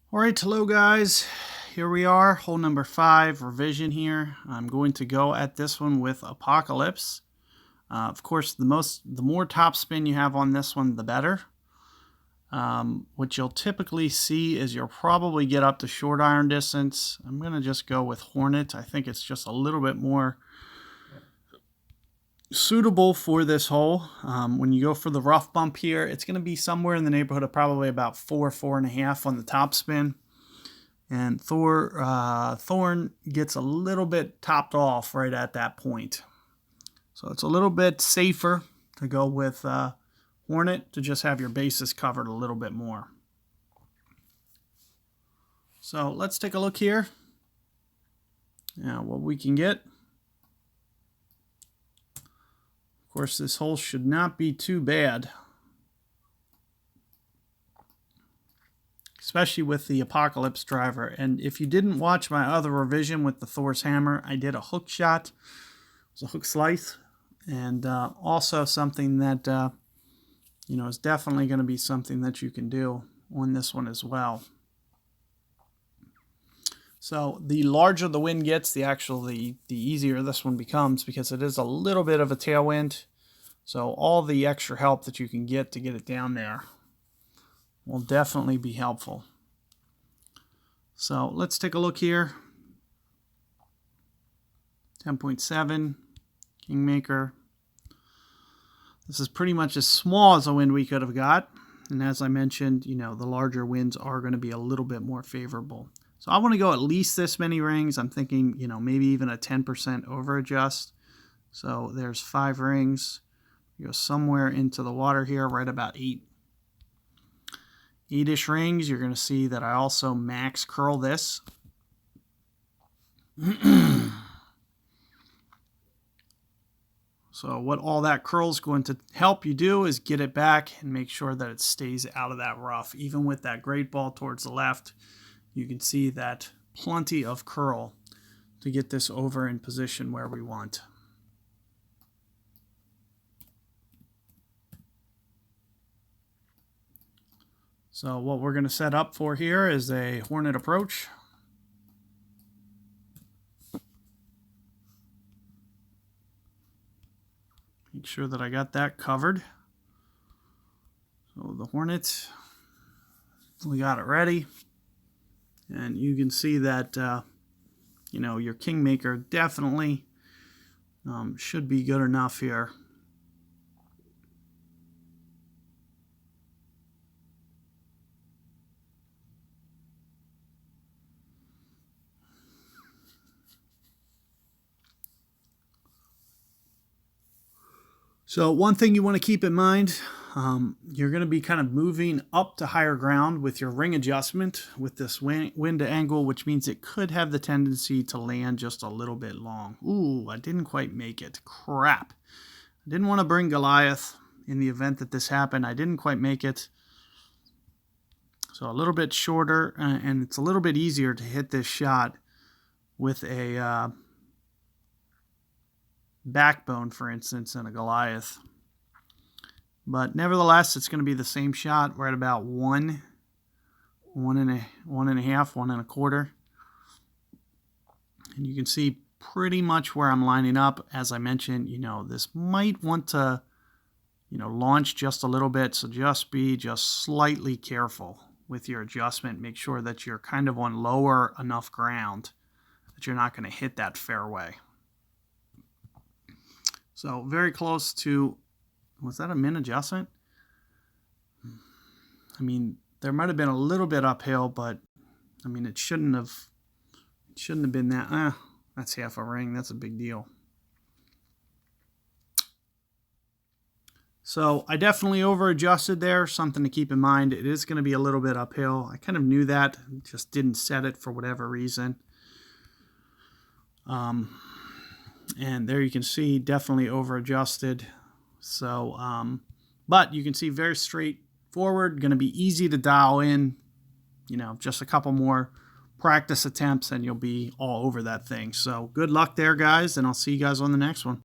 All right, hello guys. Here we are, hole number 5, revision here. I'm going to go at this one with Apocalypse. Of course, the more topspin you have on this one, the better. What you'll typically see is you'll probably get up to short iron distance. I'm going to just go with Hornet. I think it's just a little bit more suitable for this hole. When you go for the rough bump here, it's going to be somewhere in the neighborhood of probably about 4.5 on the topspin. And Thorn gets a little bit topped off right at that point. So it's a little bit safer to go with Hornet to just have your bases covered a little bit more. So let's take a look here. Now what we can get. Of course, this hole should not be too bad, especially with the Apocalypse driver. And if you didn't watch my other revision with the Thor's hammer, I did a hook shot. It was a hook slice, and also something that is definitely going to be something that you can do on this one as well. So the larger the wind gets, the easier this one becomes, because it is a little bit of a tailwind. So all the extra help that you can get to get it down there will definitely be helpful. So let's take a look here. 10.7 Kingmaker. This is pretty much as small as a wind we could have got. And as I mentioned, the larger winds are going to be a little bit more favorable. So I want to go at least this many rings. I'm thinking, maybe even a 10% over adjust. So there's 5 rings. You go somewhere into the water here, right about 8. 8-ish rings. You're going to see that I also max curl this. So what all that curl is going to help you do is get it back and make sure that it stays out of that rough. Even with that great ball towards the left, you can see that plenty of curl to get this over in position where we want. So what we're going to set up for here is a Hornet approach. Make sure that I got that covered. So the Hornet, we got it ready. And you can see that, your Kingmaker definitely should be good enough here. So one thing you want to keep in mind, you're going to be kind of moving up to higher ground with your ring adjustment with this wind angle, which means it could have the tendency to land just a little bit long. Ooh, I didn't quite make it. Crap. I didn't want to bring Goliath in the event that this happened. I didn't quite make it. So a little bit shorter, and it's a little bit easier to hit this shot with a backbone, for instance, in a Goliath. But nevertheless, it's going to be the same shot right about 1 and a half, 1 1/4. And you can see pretty much where I'm lining up. As I mentioned, this might want to, launch just a little bit. So be slightly careful with your adjustment. Make sure that you're kind of on lower enough ground that you're not going to hit that fairway. So very close to, was that a min adjustment? I mean, there might have been a little bit uphill, but I mean, it shouldn't have been that. That's half a ring. That's a big deal. So I definitely over adjusted there. Something to keep in mind. It is going to be a little bit uphill. I kind of knew that, just didn't set it for whatever reason. And there you can see definitely over adjusted. So, but you can see very straightforward, going to be easy to dial in, just a couple more practice attempts and you'll be all over that thing. So good luck there, guys, and I'll see you guys on the next one.